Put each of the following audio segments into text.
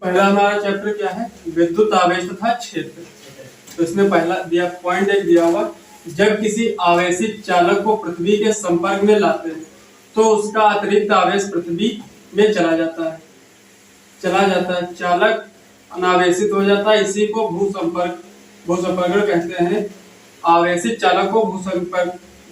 पहला हमारा चैप्टर क्या है, विद्युत आवेश तथा क्षेत्र। तो इसमें पहला दिया पॉइंट एक दिया हुआ, जब किसी आवेशित चालक को पृथ्वी के संपर्क में लाते हैं तो उसका अतिरिक्त आवेश पृथ्वी में चला जाता है। चालक अनावेशित हो जाता है, इसी को भूसंपर्कण कहते हैं। आवेशित चालक को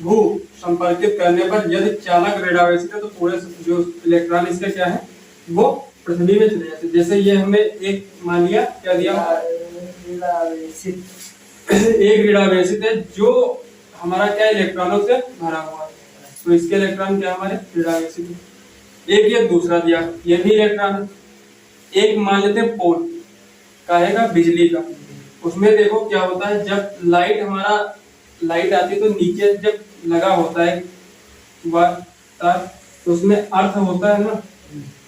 भू संपर्कित करने पर यदि चालक ऋणावेशित है तो पूरे जो इलेक्ट्रॉन इसके क्या है वो पृथ्वी में चले जाते हैं। जैसे ये हमने एक मान लिया क्या दिया, एक ऋणावेशित है जो हमारा क्या इलेक्ट्रॉनों से भरा हुआ है, तो इसके इलेक्ट्रॉन क्या हमारे ऋणावेशित है। एक ये दूसरा दिया, ये भी इलेक्ट्रॉन है। एक मान लेते हैं पोल कहेगा बिजली का, उसमें देखो क्या होता है, जब लाइट आती है तो नीचे जब लगा होता है तार तो उसमें अर्थ होता है ना,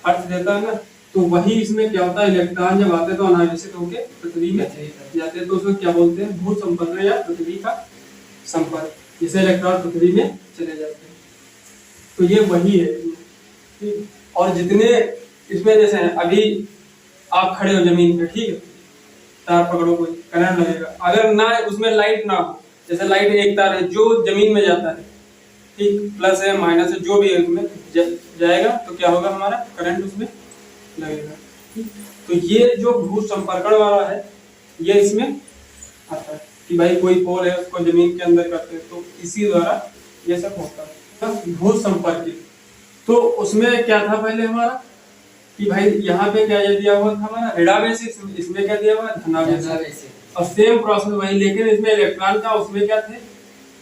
अर्थ देता है ना, तो वही इसमें क्या होता है, इलेक्ट्रॉन जब आते हैं तो अनावेशित होकर पृथ्वी में जाते हैं, तो उसमें क्या बोलते हैं, भू संपर्क या पृथ्वी का संपर्क, जिसे इलेक्ट्रॉन पृथ्वी में चले जाते हैं। तो ये वही है। और जितने इसमें जैसे हैं, अभी आप खड़े हो जमीन पे, ठीक है, तार पकड़ो, कोई करंट लगेगा, अगर ना उसमें लाइट ना हो, जैसे लाइट एक तार है जो जमीन में जाता है, ठीक, प्लस है माइनस है जो भी है उसमें जाएगा तो क्या होगा, हमारा करंट उसमें लगेगा। तो ये जो भू संपर्कण वाला है ये इसमें आता है कि भाई कोई पोल है उसको जमीन के अंदर करते हैं, तो इसी द्वारा ये सब होता है भू संपर्कित। तो उसमें क्या था पहले हमारा कि भाई यहाँ पे क्या ये दिया हुआ था हमारा ऋणावेशित, इसमें क्या दिया हुआ धनावेशित, और सेम प्रोसेस वही, लेकिन इसमें इलेक्ट्रॉन का उसमें क्या थे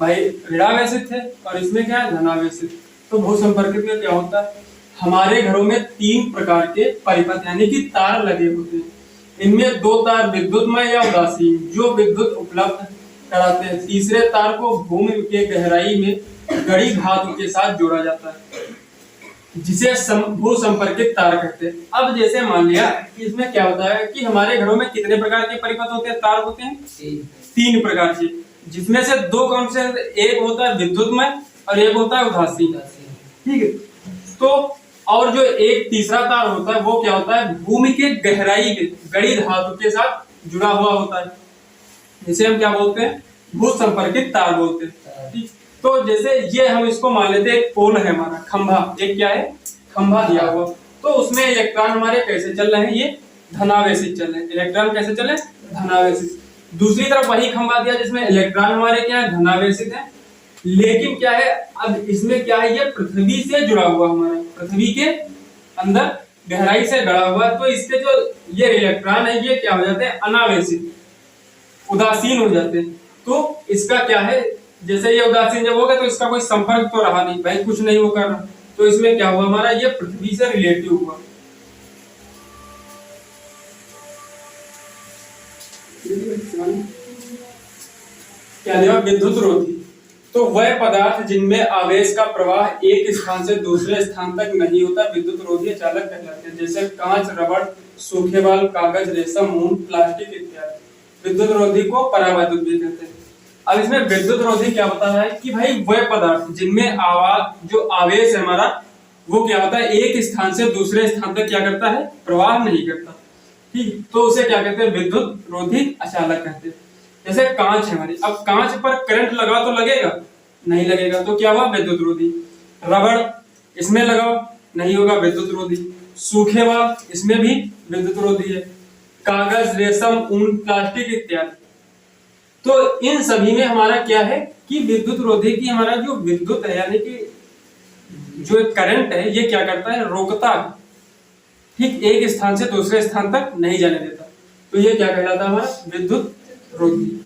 भाई ऋणावेशित थे और इसमें क्या है धनावेशित। तो भू संपर्कित में क्या होता है, हमारे घरों में 3 प्रकार के परिपथ यानी कि तार लगे होते हैं। इनमें 2 तार विद्युतमय या उदासीन जो विद्युत उपलब्ध कराते हैं, तीसरे तार को भूमि के गहराई में गड़ी धातु के साथ जोड़ा जाता है जिसे भू संपर्कित तार कहते हैं। अब जैसे मान लिया कि इसमें क्या होता है कि हमारे घरों में कितने प्रकार के परिपथ होते हैं, तार होते हैं 3 प्रकार के, जिसमें से 2 कौन से, एक होता है विद्युतमय और एक होता है उदासीन, ठीक है। तो और जो एक तीसरा तार होता है वो क्या होता है, भूमि के गहराई में गड़ी धातु के साथ जुड़ा हुआ होता है, जिसे हम क्या बोलते हैं, भू संपर्कित तार बोलते हैं, ठीक। तो जैसे ये हम इसको मान लेते हैं, एक पोल है हमारा खंभा, एक क्या है खंभा दिया हुआ, तो उसमें इलेक्ट्रॉन हमारे कैसे चल रहे हैं, ये धनावेशित चल रहे हैं, इलेक्ट्रॉन कैसे चले धनावेशित। दूसरी तरफ वही खंभा दिया जिसमें इलेक्ट्रॉन हमारे क्या है धनावेशित है, लेकिन क्या है अब इसमें क्या है, ये पृथ्वी से जुड़ा हुआ, हमारा पृथ्वी के अंदर गहराई से गड़ा हुआ, तो इसके जो ये इलेक्ट्रॉन है ये क्या हो जाते हैं अनावेशित, उदासीन हो जाते हैं। तो इसका क्या है, जैसे ये उदासीन जब हो गया तो इसका कोई संपर्क तो रहा नहीं भाई, कुछ नहीं वो कर रहा, तो इसमें क्या हुआ हमारा, ये पृथ्वी से रिलेटिव हुआ। क्या दिया, विद्युत रोधी। तो वह पदार्थ जिनमें आवेश का प्रवाह एक स्थान से दूसरे स्थान तक नहीं होता विद्युत रोधी चालक कहलाते हैं, जैसे कांच, रबड़, सूखे बाल, कागज, रेशम, ऊन, प्लास्टिक इत्यादि। विद्युत रोधी को परावैद्युत भी कहते हैं। अब इसमें विद्युत रोधी क्या बता रहा है कि भाई वह पदार्थ जिनमें जो आवेश है हमारा वो क्या होता है, एक स्थान से दूसरे स्थान तक क्या करता है, प्रवाह नहीं करता, ठीक, तो उसे क्या कहते हैं, विद्युत रोधी अचालक कहते हैं। जैसे कांच है हमारी, अब कांच पर करंट लगा तो लगेगा नहीं लगेगा, तो क्या हुआ विद्युत रोधी। रबड़ इसमें लगाओ नहीं होगा, विद्युत रोधी। सूखे बाल इसमें भी विद्युत रोधी है, कागज, रेशम, ऊन, प्लास्टिक इत्यादि। तो इन सभी में हमारा क्या है कि विद्युत रोधी की हमारा जो विद्युत है यानी कि जो करंट है ये क्या करता है, रोकता है, ठीक, एक स्थान से दूसरे स्थान तक नहीं जाने देता, तो ये क्या कहलाता है हमारा विद्युत रोधी।